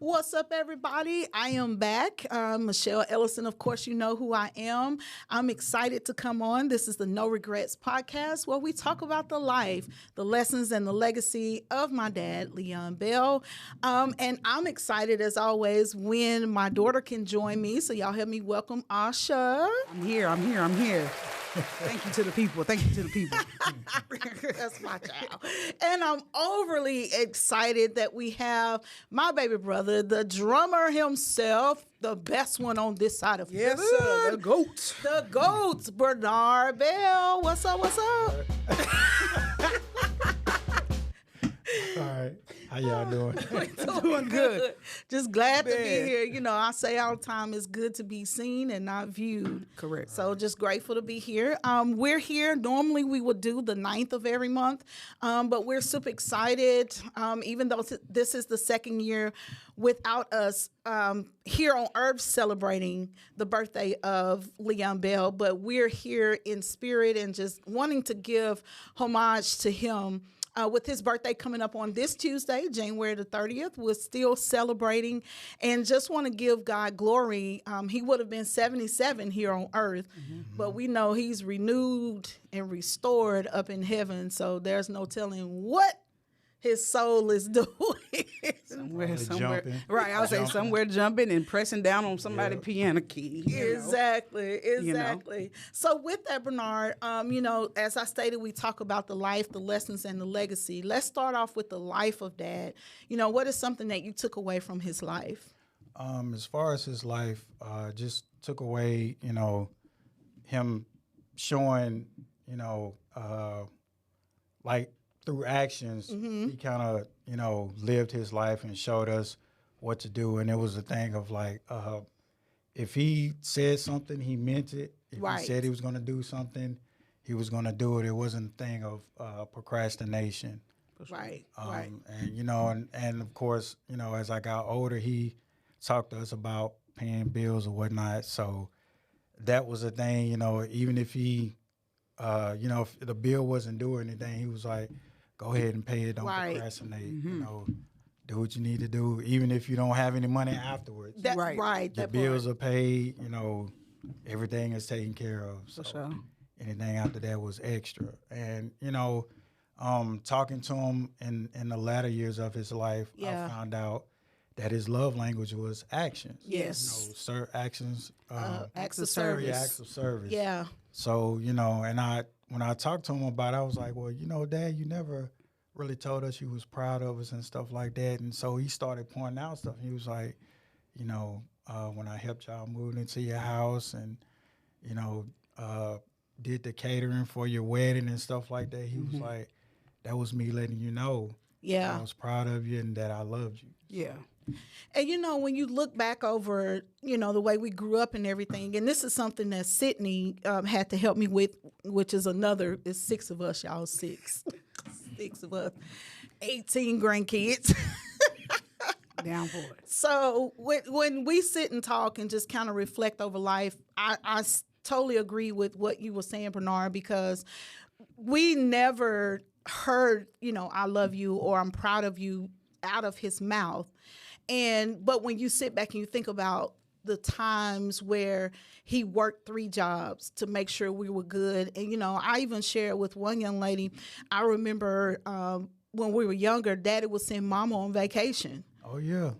What's up, everybody? I am back. Michelle Ellison, of course, you know who I am. I'm excited to come on. This is the No Regrets podcast where we talk about the life, the lessons, and the legacy of my dad, Leon Bell. And I'm excited, as always, when my daughter can join me. So y'all help me welcome Asha. I'm here. Thank you to the people. That's my child. And I'm overly excited that we have my baby brother, the drummer himself, the best one on this side of Yes, heaven. sir. The GOAT. The GOAT, Bernard Bell. What's up? All right. How y'all doing? Doing good. Just glad to be here. You know, I say all the time, it's good to be seen and not viewed. Correct. So just grateful to be here. We're here. Normally we would do the 9th of every month, but we're super excited, even though this is the second year without us here on Earth celebrating the birthday of Leon Bell, but we're here in spirit and just wanting to give homage to him. With his birthday coming up on this Tuesday, January the 30th, we're still celebrating and just want to give God glory. He would have been 77 here on earth, but we know he's renewed and restored up in heaven. So there's no telling what his soul is doing. Somewhere. Jumping. Right, I would say somewhere jumping and pressing down on somebody's piano key. Exactly. So with that, Bernard, as I stated, we talk about the life, the lessons, and the legacy. Let's start off with the life of Dad. What is something that you took away from his life? As far as his life, just took away, him showing, like through actions, he kind of, lived his life and showed us what to do. And it was a thing of like, if he said something, he meant it. If he said he was going to do something, he was going to do it. It wasn't a thing of procrastination. Right. And of course, as I got older, he talked to us about paying bills or whatnot. So that was a thing, even if he, if the bill wasn't due or anything, he was like, go ahead and pay it. Don't procrastinate. Do what you need to do, even if you don't have any money afterwards. The bills are paid. Everything is taken care of. So For sure. anything after that was extra. And talking to him in the latter years of his life, I found out that his love language was actions. Yes. Actions. Acts of service. Acts of service. Yeah. So, and when I talked to him about it, I was like, well, Dad, you never really told us you was proud of us and stuff like that. And so he started pointing out stuff. He was like, when I helped y'all move into your house and, did the catering for your wedding and stuff like that, he was like, that was me letting you know that I was proud of you and that I loved you. Yeah. And, when you look back over, the way we grew up and everything, and this is something that Sydney had to help me with, which is it's 6 of us, y'all, 6. 6 of us, 18 grandkids. Down for it. So when we sit and talk and just kind of reflect over life, I totally agree with what you were saying, Bernard, because we never heard, I love you or I'm proud of you out of his mouth. But when you sit back and you think about the times where he worked 3 jobs to make sure we were good. And, I even shared with one young lady, I remember when we were younger, Daddy would send Mama on vacation. Oh, yeah.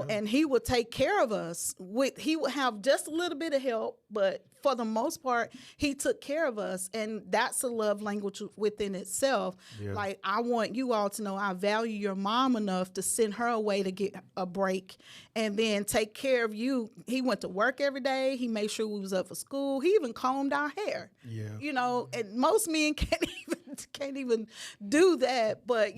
And he would take care of us. He would have just a little bit of help, but for the most part, he took care of us. And that's a love language within itself. Yeah. Like, I want you all to know I value your mom enough to send her away to get a break and then take care of you. He went to work every day. He made sure we was up for school. He even combed our hair. Yeah. And most men can't even do that. But,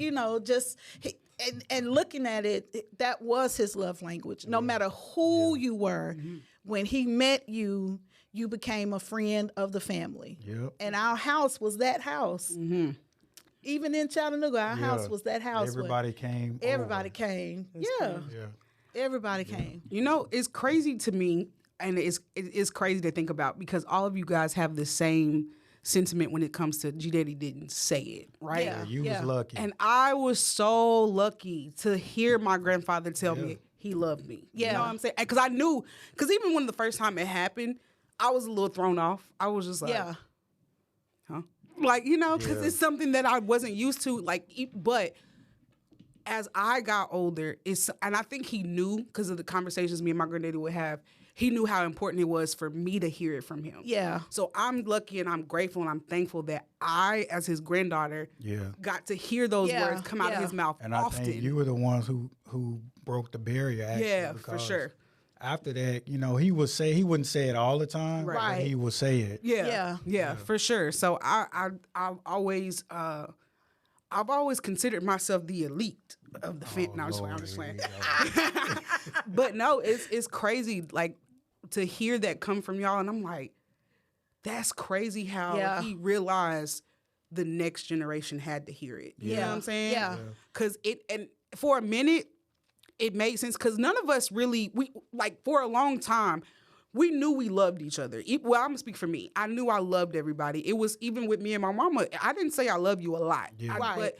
And looking at it, that was his love language. No matter who you were, when he met you, you became a friend of the family. Yep. And our house was that house. Even in Chattanooga, our house was that house. Everybody came. Everybody came. Yeah. Everybody came. It's crazy to me, and it's crazy to think about because all of you guys have the same sentiment when it comes to G Daddy didn't say it, right? Yeah. You was lucky. And I was so lucky to hear my grandfather tell me he loved me. You know what I'm saying? Because I knew, because even when the first time it happened, I was a little thrown off. I was just like, huh? Like, you know, because it's something that I wasn't used to. Like, but as I got older, and I think he knew because of the conversations me and my granddaddy would have, he knew how important it was for me to hear it from him. Yeah. So I'm lucky and I'm grateful and I'm thankful that I, as his granddaughter, got to hear those words come out of his mouth and often. I think you were the ones who broke the barrier, actually. Yeah, for sure. After that, you know, he wouldn't say it all the time, Right. but he would say it. Yeah, for sure. So I've always considered myself the elite of the family. No, I'm just playing. But no, it's crazy, like, to hear that come from y'all, and I'm like, that's crazy how he realized the next generation had to hear it. You know what I'm saying? Yeah. Because and for a minute, it made sense because none of us really, for a long time, we knew we loved each other. Well, I'm going to speak for me. I knew I loved everybody. It was even with me and my mama. I didn't say I love you a lot. But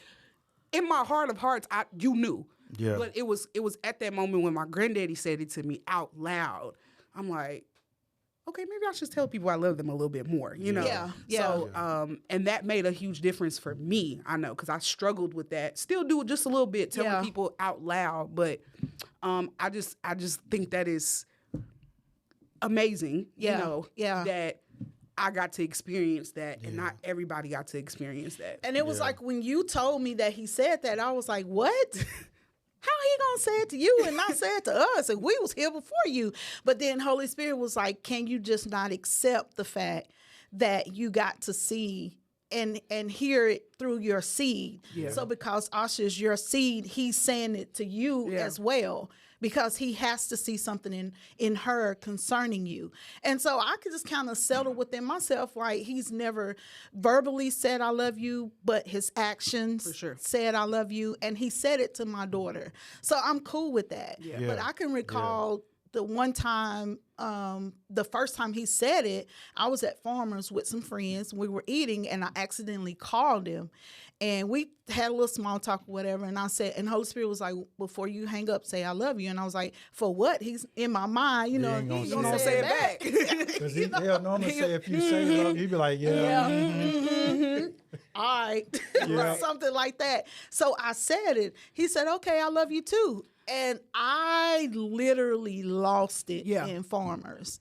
in my heart of hearts, you knew. Yeah. But it was at that moment when my granddaddy said it to me out loud. I'm like, okay, maybe I should tell people I love them a little bit more, you know? Yeah. So, and that made a huge difference for me, I know, because I struggled with that. Still do it just a little bit, telling people out loud. But I just think that is amazing, you know, that I got to experience that, and not everybody got to experience that. And it was like when you told me that he said that, I was like, what? How he gonna say it to you and not say it to us? And we was here before you. But then Holy Spirit was like, can you just not accept the fact that you got to see and hear it through your seed? So because Asha is your seed, he's saying it to you as well, because he has to see something in her concerning you. And so I could just kind of settle within myself, right? He's never verbally said I love you, but his actions said I love you, and he said it to my daughter. So I'm cool with that. But I can recall the one time, the first time he said it, I was at Farmer's with some friends. We were eating, and I accidentally called him. And we had a little small talk or whatever. And I said, and Holy Spirit was like, before you hang up, say I love you. And I was like, for what? He's in my mind, you know, he's going to say it back. Because he'll normally say, if you say love, he'd be like, all right. Something like that. So I said it. He said, okay, I love you too. And I literally lost it in Farmers.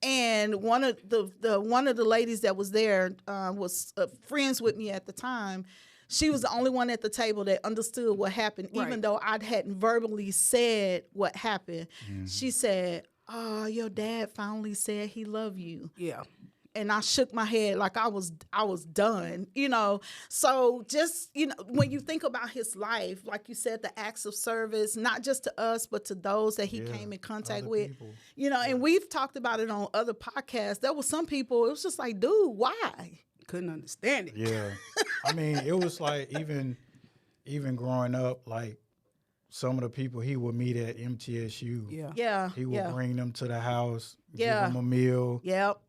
And one of the ladies that was there was friends with me at the time. She was the only one at the table that understood what happened, even though I hadn't verbally said what happened. She said, oh, your dad finally said he loved you. Yeah. And I shook my head like I was done, you know. So just, you know, when you think about his life, like you said, the acts of service, not just to us, but to those that he came in contact with, people. You know, and we've talked about it on other podcasts. There were some people, it was just like, dude, why? Couldn't understand it. Yeah. I mean, it was like even growing up, like some of the people he would meet at MTSU. He would bring them to the house, give them a meal,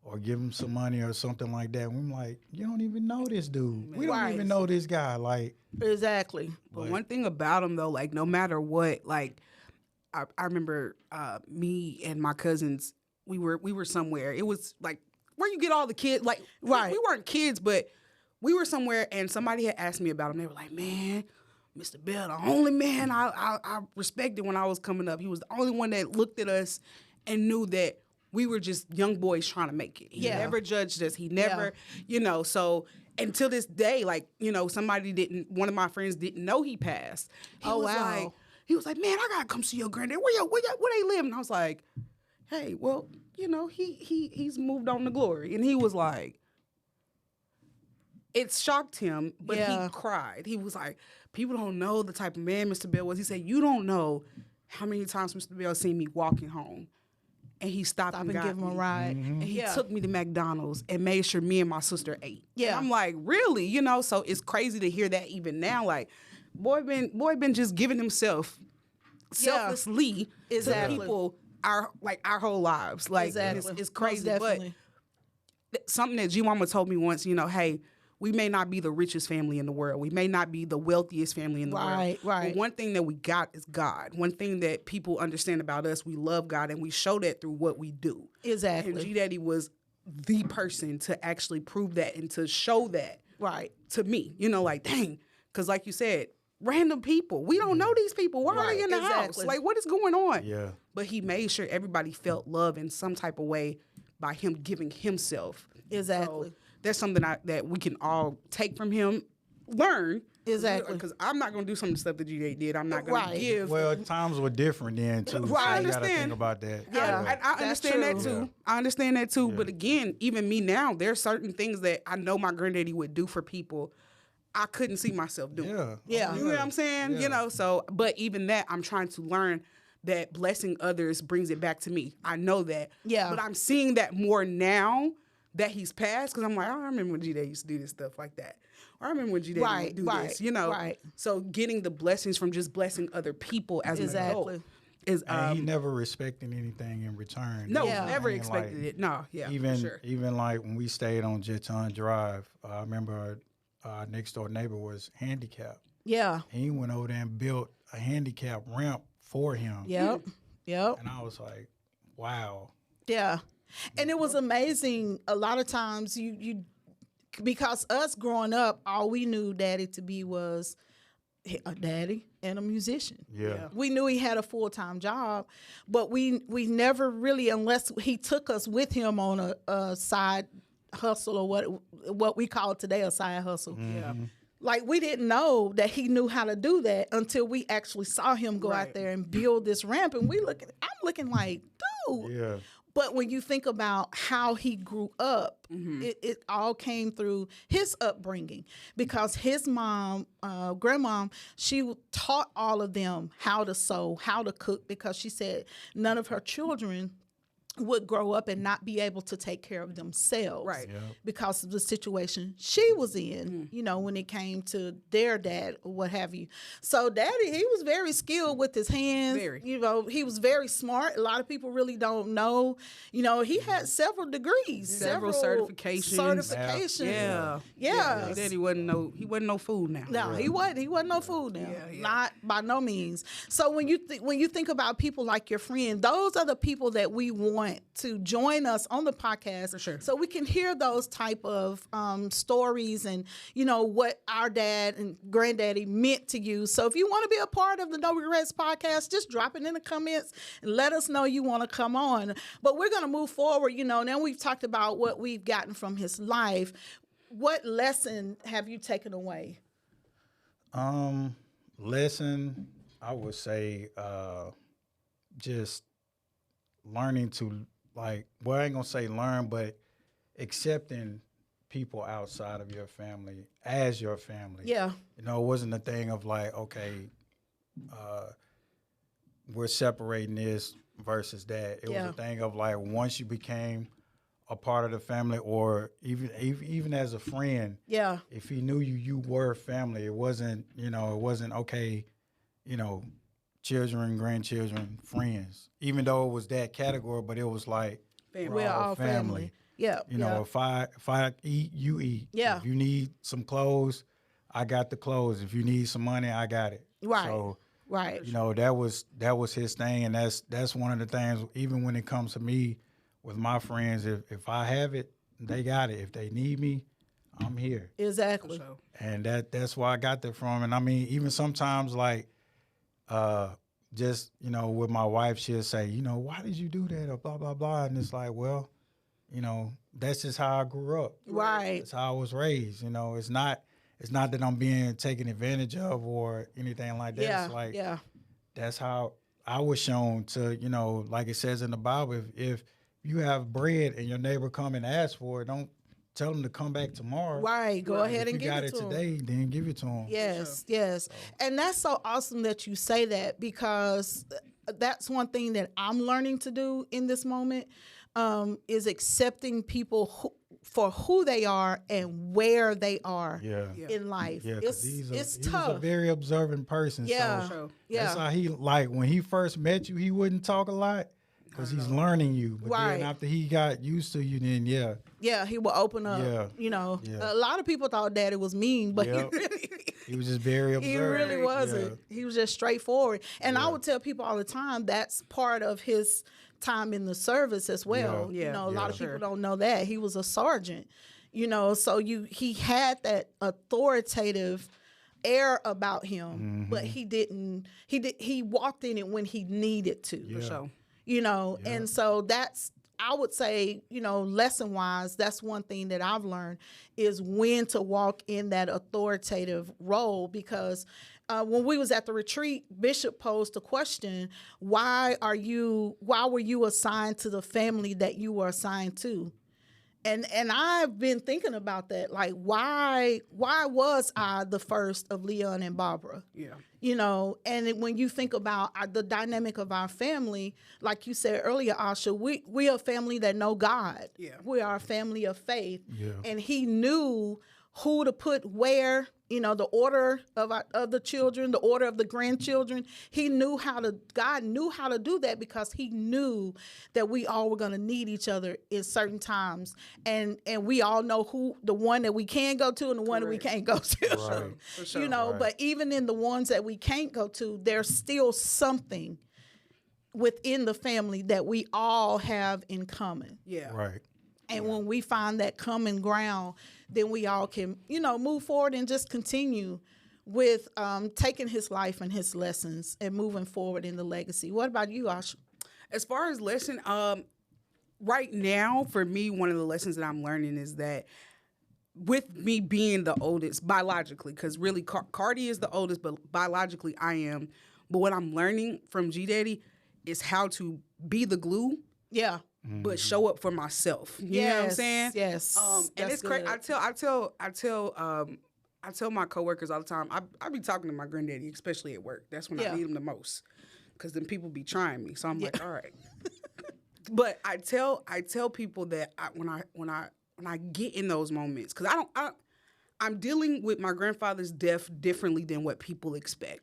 or give them some money or something like that. And I'm like, you don't even know this dude. We don't even know this guy. Like, exactly. But one thing about him though, like no matter what, like I remember me and my cousins, we were somewhere. It was like where you get all the kids. Like we weren't kids, but we were somewhere, and somebody had asked me about him. They were like, man, Mr. Bell, the only man I respected when I was coming up. He was the only one that looked at us and knew that we were just young boys trying to make it. He never judged us. He never, you know, so until this day, like, you know, one of my friends didn't know he passed. He was like, man, I gotta come see your granddad. Where they live? And I was like, hey, well, you know, he's moved on to glory. And he was like, it shocked him, but he cried. He was like, people don't know the type of man Mr. Bell was. He said, you don't know how many times Mr. Bell seen me walking home. And he stopped and got give him a ride. And he took me to McDonald's and made sure me and my sister ate. Yeah. And I'm like, really? You know, so it's crazy to hear that even now. Like, boy been just giving himself selflessly to people our whole lives. Like, it's crazy. But something that G Mama told me once, hey, we may not be the richest family in the world. We may not be the wealthiest family in the world. Right. But one thing that we got is God. One thing that people understand about us, we love God, and we show that through what we do. Exactly. And G Daddy was the person to actually prove that and to show that to me. Like, dang, because like you said, random people. We don't know these people. Why are they in the house? Like, what is going on? Yeah. But he made sure everybody felt love in some type of way by him giving himself. Exactly. So that's something that we can all take from him, learn. Exactly. Because I'm not going to do some of the stuff that G did. I'm not going to give. Well, times were different then, too. Right. So I you got to understand. think about that. Yeah, I understand that too. Yeah. I understand that too. But again, even me now, there's certain things that I know my granddaddy would do for people I couldn't see myself doing. Yeah. You know what I'm saying? Yeah. So, but even that, I'm trying to learn that blessing others brings it back to me. I know that. Yeah. But I'm seeing that more now that he's passed, because I'm like, I remember when G-Day used to do this stuff like that. Or I remember when G-Day would do this, Right. So getting the blessings from just blessing other people as an adult is... And he never respected anything in return. No, Yeah. never And, expected it. No, yeah, even for sure. even like when we stayed on Jeton Drive, I remember our next door neighbor was handicapped. Yeah. He went over there and built a handicap ramp for him. Yep. And I was like, wow. Yeah. And it was amazing. A lot of times you because us growing up, all we knew Daddy to be was a daddy and a musician. Yeah. We knew he had a full-time job, but we never really, unless he took us with him on a side hustle or what we call today a side hustle. Yeah. Like, we didn't know that he knew how to do that until we actually saw him go out there and build this ramp. And I'm looking like, dude. Yeah. But when you think about how he grew up, it all came through his upbringing, because his mom, grandmom, she taught all of them how to sew, how to cook, because she said none of her children would grow up and not be able to take care of themselves, Right. Yep. because of the situation she was in, when it came to their dad or what have you. So Daddy, he was very skilled with his hands. Very. He was very smart. A lot of people really don't know. He had several degrees, Several certifications. Certifications. Yeah. Daddy wasn't no fool now. No, he wasn't. He wasn't no fool now. Yeah. Not by no means. So when you think about people like your friend, those are the people that we want to join us on the podcast, For sure. so we can hear those type of stories and what our dad and granddaddy meant to you. So if you want to be a part of the No Regrets podcast, just drop it in the comments and let us know you want to come on. But we're going to move forward. Now we've talked about what we've gotten from his life. What lesson have you taken away? Lesson, I would say, just learning to, I ain't gonna say learn, but accepting people outside of your family as your family. Yeah. It wasn't a thing of like, okay, we're separating this versus that. It was a thing of like, once you became a part of the family, or even as a friend, Yeah. if he knew you were family. It wasn't okay, children, grandchildren, friends. Even though it was that category, but it was like We're all family. Yeah. If I eat, you eat. Yeah. If you need some clothes, I got the clothes. If you need some money, I got it. Right. So Right. that was his thing, and that's one of the things. Even when it comes to me with my friends, if I have it, they got it. If they need me, I'm here. Exactly. And that's where I got that from. And I mean, even sometimes just, with my wife, she'll say, why did you do that, or blah, blah, blah. And it's like, well, that's just how I grew up. Right. That's how I was raised. It's not that I'm being taken advantage of or anything like that. Yeah. It's like, Yeah. that's how I was shown to, like it says in the Bible, if you have bread and your neighbor come and ask for it, don't tell them to come back tomorrow. Right. Go ahead and give it to If you got them. it today, then give it to them. Yes, yes. And that's so awesome that you say that, because that's one thing that I'm learning to do in this moment, is accepting people for who they are and where they are in life. Yeah, it's he's tough. a very observant person. Yeah. So Yeah. that's how when he first met you, he wouldn't talk a lot. because he's learning you. But Right. then after he got used to you, then he will open up. Yeah. You know, Yeah. a lot of people thought Daddy was mean, but Yep. he really, he was just very observant. he really wasn't. He was just straightforward. And I Yeah. would tell people all the time that's part of his time in the service as well. Yeah. You know, a lot of Sure. people don't know that he was a sergeant. You know, so he had that authoritative air about him, but he walked in it when he needed to. Yeah. So You know, and so that's, I would say, you know, lesson wise, that's one thing that I've learned is when to walk in that authoritative role. Because when we was at the retreat, Bishop posed the question, why were you assigned to the family that you were assigned to? And I've been thinking about that, like why was I the first of Leon and Barbara? yeah. You know, and when you think about the dynamic of our family, like you said earlier, Asha, we are a family that know God. Yeah. We are a family of faith. Yeah. And he knew who to put where, you know, the order of the children, the order of the grandchildren. God knew how to do that because he knew that we all were going to need each other in certain times. And we all know who the one that we can go to and the one that we can't go to. Right. For sure. You know, Right. but even in the ones that we can't go to, there's still something within the family that we all have in common. Yeah. Right. And when we find that common ground, then we all can, you know, move forward and just continue with taking his life and his lessons and moving forward in the legacy. What about you, Asha? As far as lesson, right now, for me, one of the lessons that I'm learning is that with me being the oldest biologically, because really Cardi is the oldest, but biologically I am. But what I'm learning from G Daddy is how to be the glue, Yeah. but show up for myself. You know what I'm saying? Yes. And That's it's crazy. good. I tell my coworkers all the time. I be talking to my granddaddy, especially at work. That's when I need him the most, because then people be trying me. So I'm like, all right. But I tell people that when I get in those moments, because I'm dealing with my grandfather's death differently than what people expect.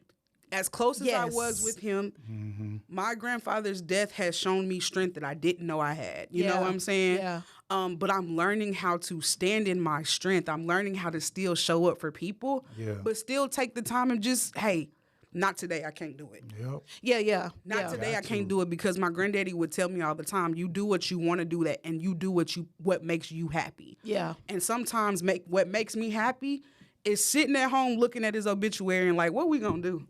As close as I was with him, my grandfather's death has shown me strength that I didn't know I had. You know what I'm saying? Yeah. But I'm learning how to stand in my strength. I'm learning how to still show up for people, but still take the time and just, hey, not today, I can't do it. Yep. Yeah. Not today, I can't do it, because my granddaddy would tell me all the time, you do what you want to do, that, and you do what makes you happy. Yeah. And sometimes what makes me happy is sitting at home looking at his obituary and like, what we gonna do?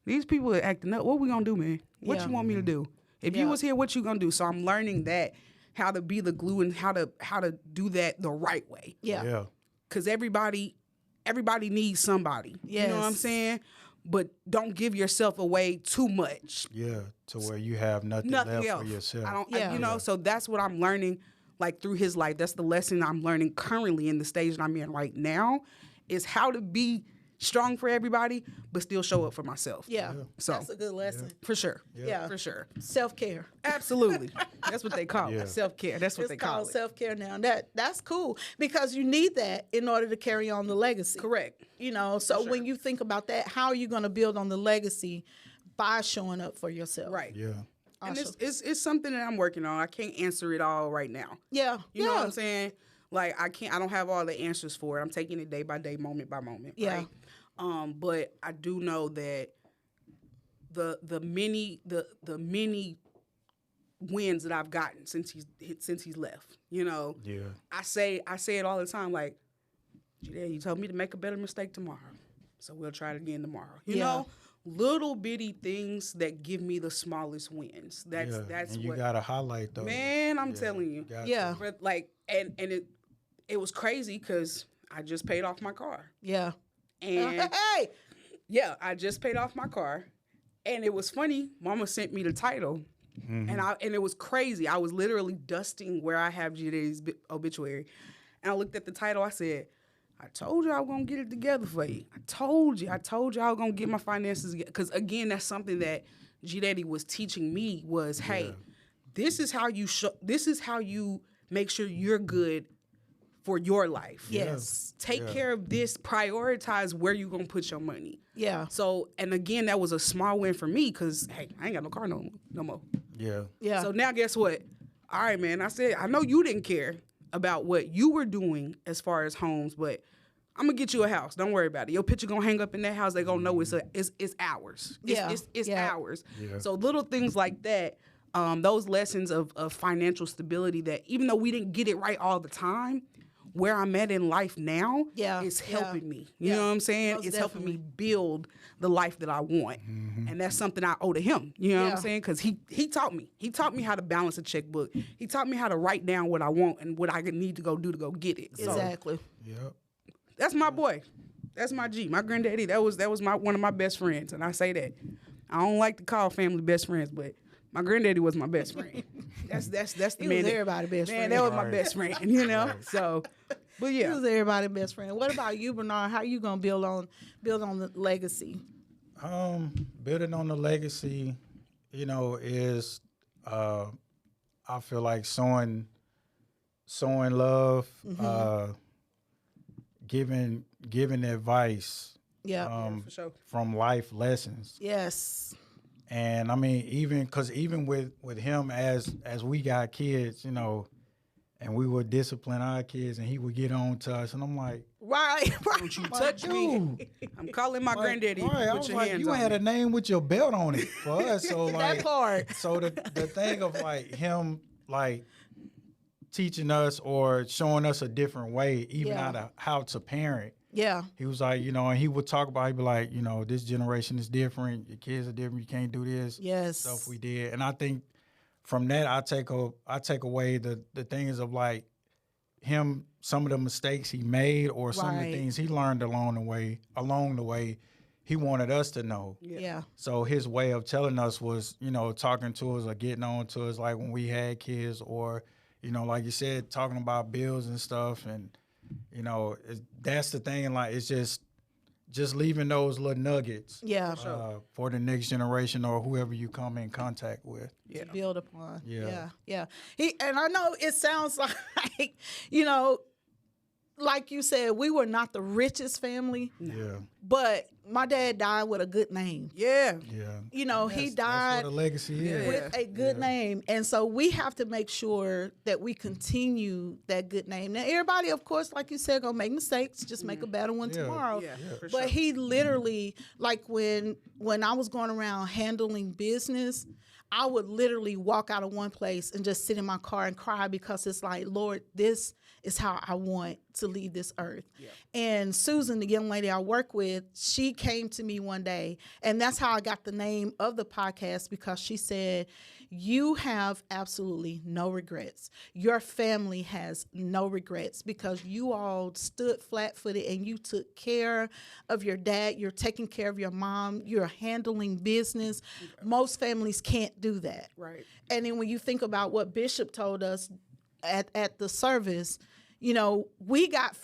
These people are acting up. What we gonna do, man? What you want me to do? If you was here, what you gonna do? So I'm learning that, how to be the glue and how to do that the right way. Yeah. Because everybody needs somebody. You know what I'm Yes. saying? But don't give yourself away too much. Yeah. To where you have nothing left else for yourself. I don't. Yeah. You know. So that's what I'm learning, like through his life. That's the lesson I'm learning currently in the stage that I'm in right now, is how to be strong for everybody, but still show up for myself. Yeah. So That's a good lesson. for sure. Yeah. For sure. Self-care. Absolutely. That's what they call Yeah. it. Self-care. That's what It's they call called it. self-care now. That's cool because you need that in order to carry on the legacy. Correct. You know, so when you think about that, how are you going to build on the legacy? By showing up for yourself. Right. Yeah. And Awesome. it's something that I'm working on. I can't answer it all right now. Yeah. You know what I'm saying? Like I don't have all the answers for it. I'm taking it day by day, moment by moment. Yeah. Right? But I do know that the many wins that I've gotten since he's left. You know. Yeah. I say it all the time. Like, you told me to make a better mistake tomorrow, so we'll try it again tomorrow. You know, little bitty things that give me the smallest wins. That's and you what. gotta highlight those. Man, I'm telling you. Got Yeah. to. But like, and it was crazy because I just paid off my car. Yeah. And Hey. yeah, I just paid off my car. And it was funny. Mama sent me the title. And it was crazy. I was literally dusting where I have Jada's obituary. And I looked at the title. I said, I told you I was going to get it together for you. I told you I was going to get my finances together. Because, again, that's something that G-Daddy was teaching me was, hey, this is how you make sure you're good for your life. Yes. Take care of this. Prioritize where you're going to put your money. Yeah. So, and again, that was a small win for me because, hey, I ain't got no car no more. Yeah. So now guess what? All right, man. I said, I know you didn't care about what you were doing as far as homes, but I'm gonna get you a house. Don't worry about it. Your picture gonna hang up in that house. They gonna know it's ours. It's ours. Yeah. So little things like that, those lessons of financial stability that even though we didn't get it right all the time, where I'm at in life now is helping me. You know what I'm saying? Most it's definitely. helping me build the life that I want. And that's something I owe to him. You know what I'm saying? Because he taught me. He taught me how to balance a checkbook. He taught me how to write down what I want and what I need to go do to go get it. So Exactly. Yep. that's my boy. That's my G. My granddaddy, that was one of my best friends. And I say that. I don't like to call family best friends, but my granddaddy was my best friend. That's the He man. was everybody's best man, friend. that was my Right. best friend, you know? So, but He yeah. was everybody's best friend. What about you, Bernard? How you gonna build on the legacy? Building on the legacy, is I feel like sowing love, giving advice Yeah. For sure. from life lessons. Yes. And I mean, even with him as we got kids, and we would discipline our kids, and he would get on to us, and I'm like, Right. Don't you touch me. I'm calling my granddaddy. Right, I Put was your like, hands you on had me. a name with your belt on it for us. So like That part. So the thing of like him like teaching us or showing us a different way, even Yeah. how to parent. Yeah. He was like, and he would talk about, he'd be like, this generation is different. Your kids are different. You can't do this. Yes. Stuff we did. And I think from that, I take away the things of like him, some of the mistakes he made or some of Right. the things he learned along the way, he wanted us to know. Yeah. So his way of telling us was, talking to us or getting on to us like when we had kids or, like you said, talking about bills and stuff. And, that's the thing. Like, it's just leaving those little nuggets Yeah. for the next generation or whoever you come in contact with. To build upon. Yeah. Yeah. And I know it sounds like, like you said, we were not the richest family, Yeah. but my dad died with a good name. Yeah. Yeah. He That's died what a legacy is. with a good name. And so we have to make sure that we continue that good name. Now, everybody, of course, like you said, gonna make mistakes. Just make a better one Yeah. tomorrow. Yeah, for But sure. he literally, like when I was going around handling business, I would literally walk out of one place and just sit in my car and cry because it's like, Lord, this is how I want to leave this earth. Yeah. And Susan, the young lady I work with, she came to me one day, and that's how I got the name of the podcast, because she said, you have absolutely no regrets. Your family has no regrets because you all stood flat-footed and you took care of your dad. You're taking care of your mom. You're handling business. Most families can't do that. Right. And then when you think about what Bishop told us at the service, I got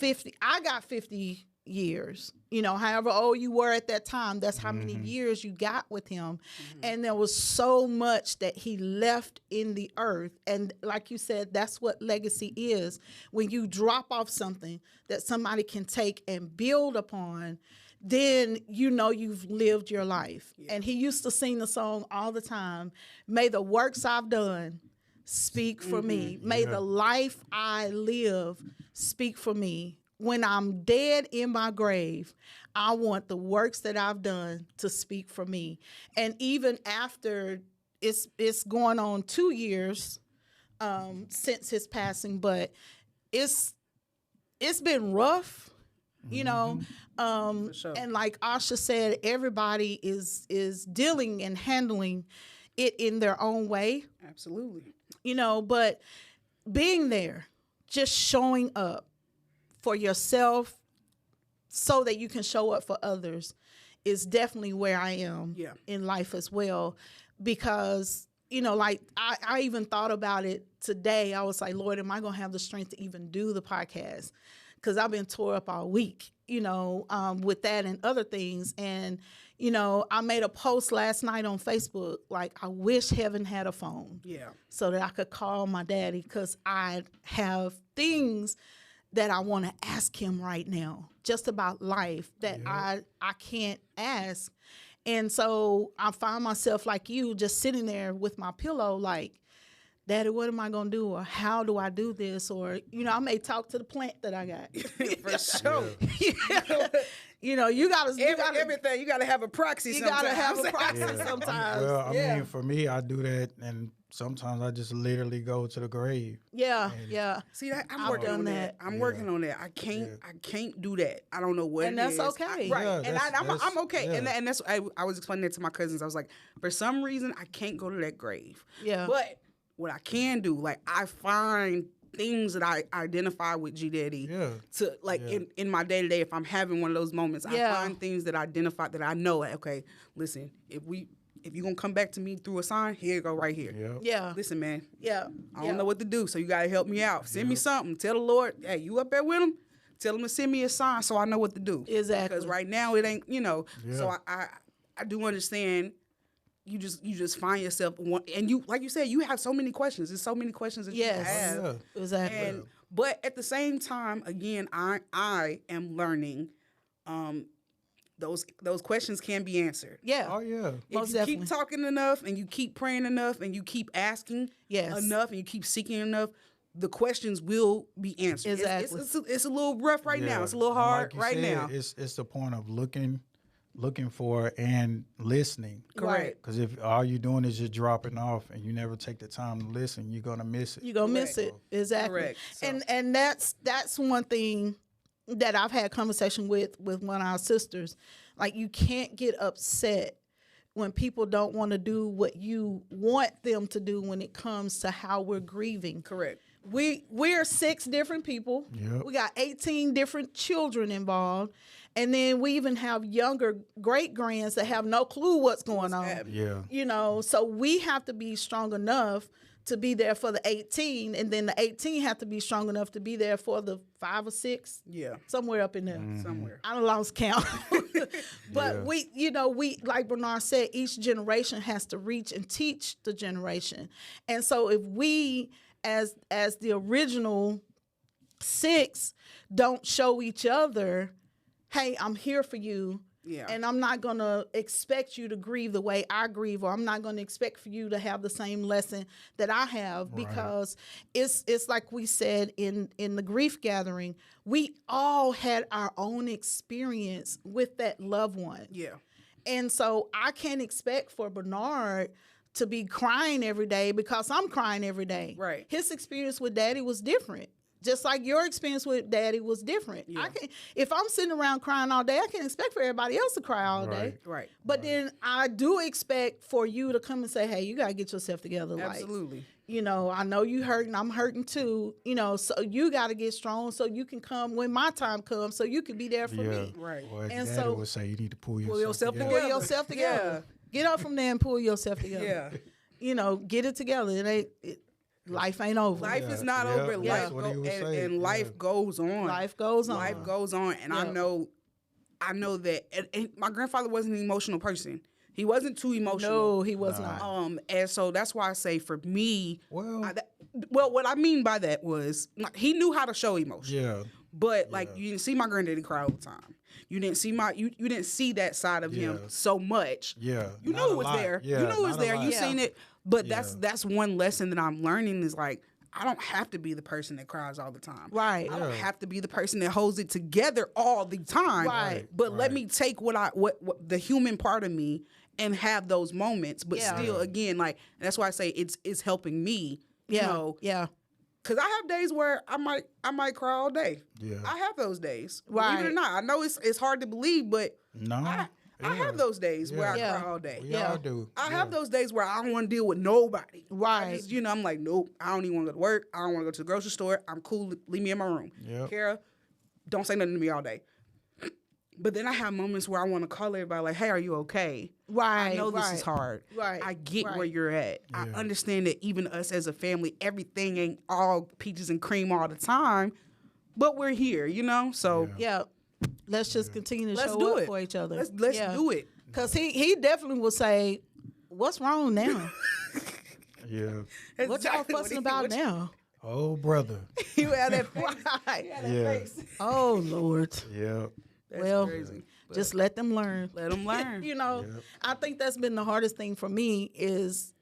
50 years, however old you were at that time, that's how many years you got with him. And there was so much that he left in the earth. And like you said, that's what legacy is. When you drop off something that somebody can take and build upon, then you've lived your life. Yeah. And he used to sing the song all the time, may the works I've done speak for me. May the life I live speak for me. When I'm dead in my grave, I want the works that I've done to speak for me. And even after it's going on 2 years since his passing, but it's been rough. For sure. And like Asha said, everybody is dealing and handling it in their own way. Absolutely. But being there, just showing up for yourself so that you can show up for others is definitely where I am in life as well. Because, like I even thought about it today. I was like, Lord, am I going to have the strength to even do the podcast? Because I've been tore up all week, with that and other things. And, I made a post last night on Facebook, like, I wish heaven had a phone. Yeah. So that I could call my daddy, because I have things that I want to ask him right now, just about life that I can't ask. And so I find myself like you, just sitting there with my pillow, like, Daddy, what am I gonna do, or how do I do this, or I may talk to the plant that I got. For sure. You gotta everything. You gotta have a proxy. You gotta have a proxy sometimes. Well, I mean, for me, I do that, and sometimes I just literally go to the grave. Yeah. See, I'm working on that. I'm working on that. I can't do that. I don't know what and it that's is. okay. Right. Yeah, And I'm okay. yeah. And that's I was explaining that to my cousins. I was like, for some reason, I can't go to that grave. Yeah. But what I can do, like, I find things that I identify with G Daddy to like in my day to day. If I'm having one of those moments, I find things that I identify that I know. Like, okay, listen, if you're gonna come back to me through a sign, here you go, right here. Yeah. Listen, man. Yeah. I don't know what to do, so you gotta help me out. Send me something. Tell the Lord, hey, you up there with him? Tell him to send me a sign so I know what to do. Exactly. Because right now it ain't, So I do understand. You just find yourself and you, like you said, you have so many questions. There's so many questions that you have. Exactly. But at the same time, again, I am learning. Those questions can be answered. Yeah. Oh yeah. If Most you definitely. keep talking enough, and you keep praying enough, and you keep asking enough, and you keep seeking enough, the questions will be answered. Exactly. It's a little rough right now. It's a little hard like you right said, now. It's the point of looking for and listening. Correct. Because if all you're doing is just dropping off and you never take the time to listen, you're gonna miss it. You're gonna miss it. Exactly. Correct. So. And that's one thing that I've had conversation with one of our sisters. Like, you can't get upset when people don't want to do what you want them to do when it comes to how we're grieving. Correct. We're 6 different people. Yep. We got 18 different children involved. And then we even have younger great-grands that have no clue what's going on. Yeah. So we have to be strong enough to be there for the 18, and then the 18 have to be strong enough to be there for the 5 or 6. Yeah. Somewhere up in there. Somewhere. I done lost count. But we, like Bernard said, each generation has to reach and teach the generation. And so if we, as the original 6, don't show each other, hey, I'm here for you. Yeah. And I'm not going to expect you to grieve the way I grieve, or I'm not going to expect for you to have the same lesson that I have, because it's like we said in the grief gathering, we all had our own experience with that loved one. Yeah. And so I can't expect for Bernard to be crying every day because I'm crying every day. Right. His experience with Daddy was different. Just like your experience with Daddy was different. Yeah. If I'm sitting around crying all day, I can't expect for everybody else to cry all day. Right. But then I do expect for you to come and say, hey, you got to get yourself together. Absolutely. Like, I know you hurting, I'm hurting too. So you got to get strong so you can come when my time comes, so you can be there for me. Right. Well, And Daddy so- would say you need to pull yourself yourself together. Pull yourself together. Get up from there and pull yourself together. Yeah. Get it together. Life ain't over. Life is not Yeah, over. yeah. Life That's what he would and say. life goes on. Life goes on. Life goes on, and Yeah. I know that. And my grandfather wasn't an emotional person. He wasn't too emotional. No, he was not. And so that's why I say for me, Well, what I mean by that was he knew how to show emotion. yeah. But like you didn't see my granddaddy cry all the time. You didn't see you didn't see that side of him so much. Yeah. You Not knew a it was lot. there. Yeah, You knew it was not a there. lot. You seen it. But Yeah. that's one lesson that I'm learning is like I don't have to be the person that cries all the time. Right. I don't have to be the person that holds it together all the time. Right. But let me take what the human part of me and have those moments. But still, again, like that's why I say it's helping me. You know, Yeah. because I have days where I might cry all day. Yeah. I have those days. Right. Believe it or not, I know it's hard to believe, but No. I have those days where I Yeah. cry all day. We all do. I have those days where I don't want to deal with nobody. Right. I just, I'm like, nope, I don't even want to go to work. I don't want to go to the grocery store. I'm cool. Leave me in my room. Yep. Kara, don't say nothing to me all day. But then I have moments where I want to call everybody like, hey, are you okay? Right. I know this is hard. Right. I get Right. where you're at. I understand that even us as a family, everything ain't all peaches and cream all the time. But we're here, So Yeah. Let's just continue to let's show do up it for each other. Let's Yeah. do it. Because he definitely will say, what's wrong now? Yeah. What y'all fussing about now? Oh, brother. You had that face. Right. Yeah. Oh, Lord. Yeah. That's Well, crazy. Just let them learn. Let them learn. You know, I think that's been the hardest thing for me is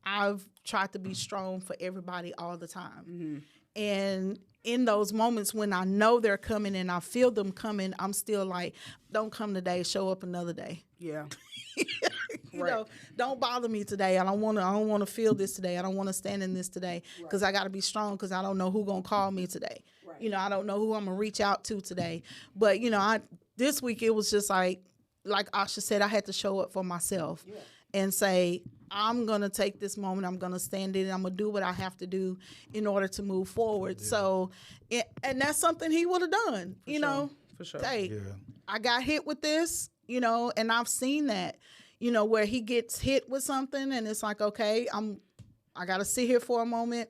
I've tried to be strong for everybody all the time. And in those moments when I know they're coming and I feel them coming, I'm still like, don't come today, show up another day. Yeah. You know, don't bother me today. I don't want to feel this today. I don't want to stand in this today because I got to be strong because I don't know who going to call me today. Right. You know, I don't know who I'm going to reach out to today. But, you know, this week it was just like Asha said, I had to show up for myself and say, I'm going to take this moment. I'm going to stand in it. I'm going to do what I have to do in order to move forward. Yeah. So, and that's something he would have done, you know. For sure. Hey, I got hit with this, you know, and I've seen that, you know, where he gets hit with something and it's like, okay, I got to sit here for a moment.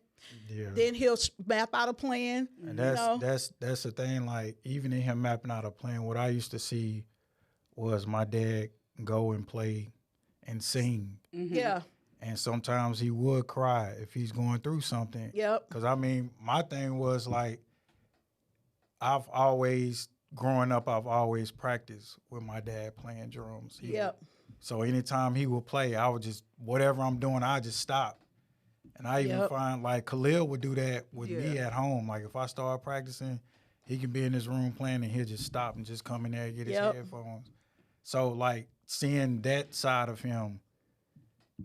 Yeah. Then he'll map out a plan. And that's the thing. Like, even in him mapping out a plan, what I used to see was my dad go and play and sing. Yeah. And sometimes he would cry if he's going through something. Yep. Because, I mean, my thing was, like, growing up, I've always practiced with my dad playing drums. So anytime he would play, I would just, whatever I'm doing, I just stop. And I even find, like, Khalil would do that with me at home. Like, if I start practicing, he can be in his room playing and he'll just stop and just come in there and get his headphones. So, like, seeing that side of him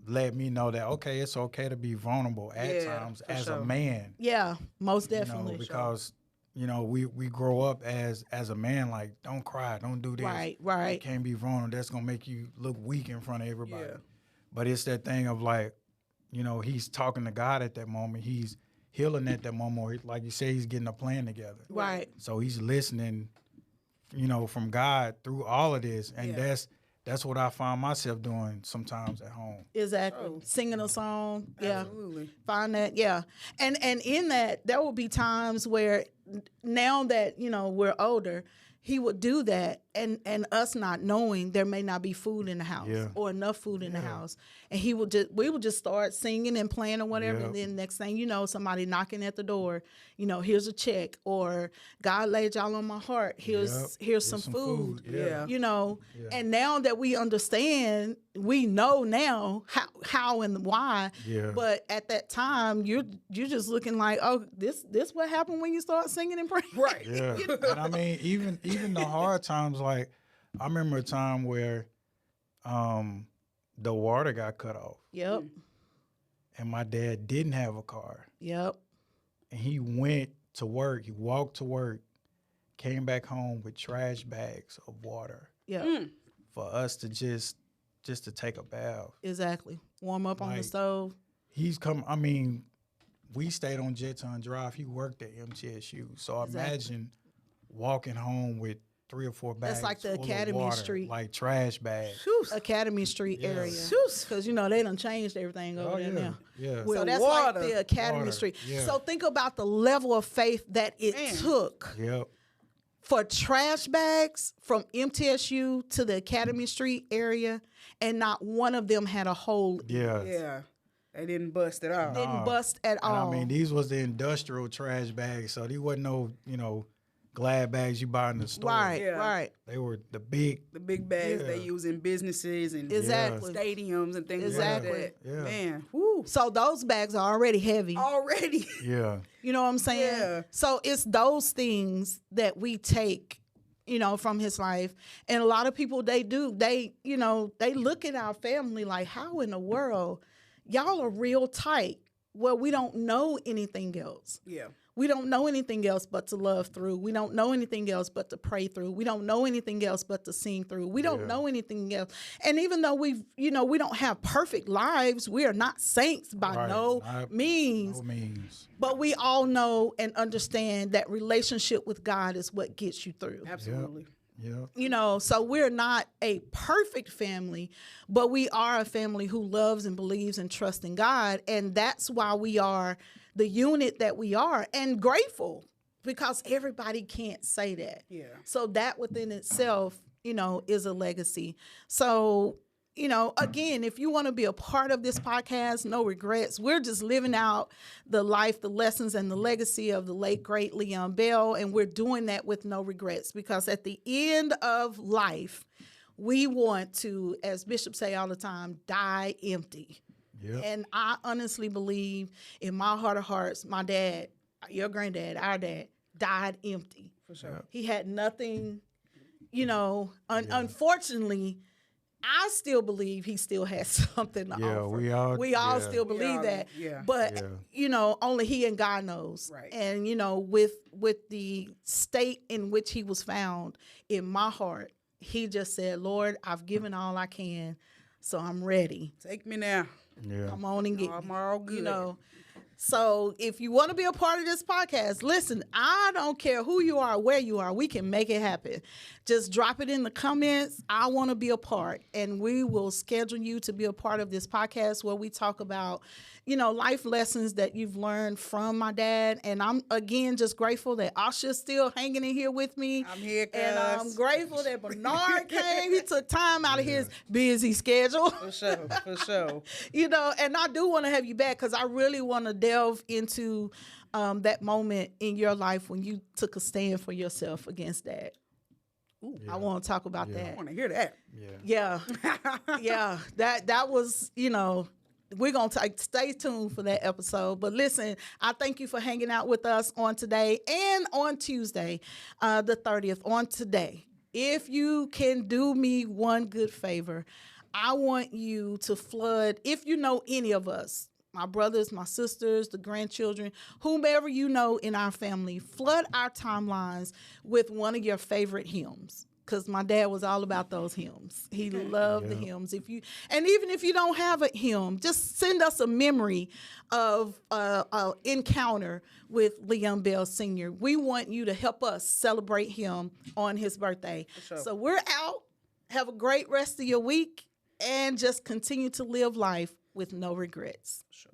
let me know that, okay, it's okay to be vulnerable at times as a man. Yeah, most definitely. You know, because, you know, we grow up as a man, like, don't cry, don't do this. Right. You can't be vulnerable. That's going to make you look weak in front of everybody. Yeah. But it's that thing of, like, you know, he's talking to God at that moment. He's healing at that moment. Like you say, he's getting a plan together. Right. So he's listening, you know, from God through all of this. And that's what I find myself doing sometimes at home. Exactly. Oh. Singing a song. Yeah. Absolutely. Find that. Yeah. And in that, there will be times where now that, you know, we're older, he would do that and us not knowing there may not be food in the house or enough food in the house. And we would just start singing and playing or whatever. And then next thing you know, somebody knocking at the door, you know, here's a check or God laid y'all on my heart. Here's some food. You know, and now that we understand, we know now how and why. Yeah. But at that time, you're just looking like, oh, this what happened when you start singing and praying. Right. Yeah. You know? And I mean, even the hard times, like I remember a time where the water got cut off. Yep. And my dad didn't have a car. Yep. And he went to work. He walked to work, came back home with trash bags of water. Yeah. For us to just to take a bath. Exactly. Warm up on the stove. He's come. I mean, we stayed on Jetton Drive. He worked at MTSU. So imagine walking home with 3 or 4 bags. That's like the Academy water, Street. like trash bags. Academy Street area. Because, you know, they done changed everything over there now. Yeah. So that's like the Academy Street. Yeah. So think about the level of faith that it took for trash bags from MTSU to the Academy Street area, and not one of them had a hole. Yeah. They didn't bust at all. Didn't bust at all. I mean, these was the industrial trash bags, so these wasn't no, you know, Glad bags you buy in the store. Right. They were the big bags they use in businesses and stadiums and things like that. Yeah. Man, whoo. So those bags are already heavy. Yeah. You know what I'm saying? Yeah. So it's those things that we take, you know, from his life. And a lot of people, they look at our family like, how in the world? Y'all are real tight. Well, we don't know anything else. Yeah. We don't know anything else but to love through. We don't know anything else but to pray through. We don't know anything else but to sing through. We don't know anything else. And even though we don't have perfect lives, we are not saints by no means. No means. But we all know and understand that relationship with God is what gets you through. Absolutely. Yeah. You know, so we're not a perfect family, but we are a family who loves and believes and trusts in God. And that's why we are the unit that we are, and grateful, because everybody can't say that. Yeah. So that within itself, you know, is a legacy. So, you know, again, if you want to be a part of this podcast, no regrets. We're just living out the life, the lessons, and the legacy of the late, great Leon Bell. And we're doing that with no regrets, because at the end of life, we want to, as Bishop say all the time, die empty. Yep. And I honestly believe in my heart of hearts, my dad, your granddad, our dad, died empty. For sure. He had nothing, you know, unfortunately, I still believe he still has something to offer. We all still believe that. Yeah. But, you know, only he and God knows. Right. And, you know, with the state in which he was found, in my heart, he just said, Lord, I've given all I can, so I'm ready. Take me now. Yeah. Come on and get me. I'm all good. You know. So if you want to be a part of this podcast, listen, I don't care who you are, where you are, we can make it happen. Just drop it in the comments. I want to be a part, and we will schedule you to be a part of this podcast where we talk about, you know, life lessons that you've learned from my dad. And I'm, again, just grateful that Asha's still hanging in here with me. I'm here, cuz. And I'm grateful that Bernard came. He took time out of his busy schedule. For sure, for sure. You know, and I do want to have you back, because I really want to delve into that moment in your life when you took a stand for yourself against that. Ooh, I want to talk about that. I want to hear that. Yeah. Yeah. That was, you know, we're going to stay tuned for that episode. But listen, I thank you for hanging out with us on today and on Tuesday, the 30th, on today. If you can do me one good favor, I want you to flood, if you know any of us, my brothers, my sisters, the grandchildren, whomever you know in our family, flood our timelines with one of your favorite hymns. Because my dad was all about those hymns. He loved the hymns. And even if you don't have a hymn, just send us a memory of an encounter with Leon Bell Sr. We want you to help us celebrate him on his birthday. Sure. So we're out. Have a great rest of your week, and just continue to live life with no regrets. Sure.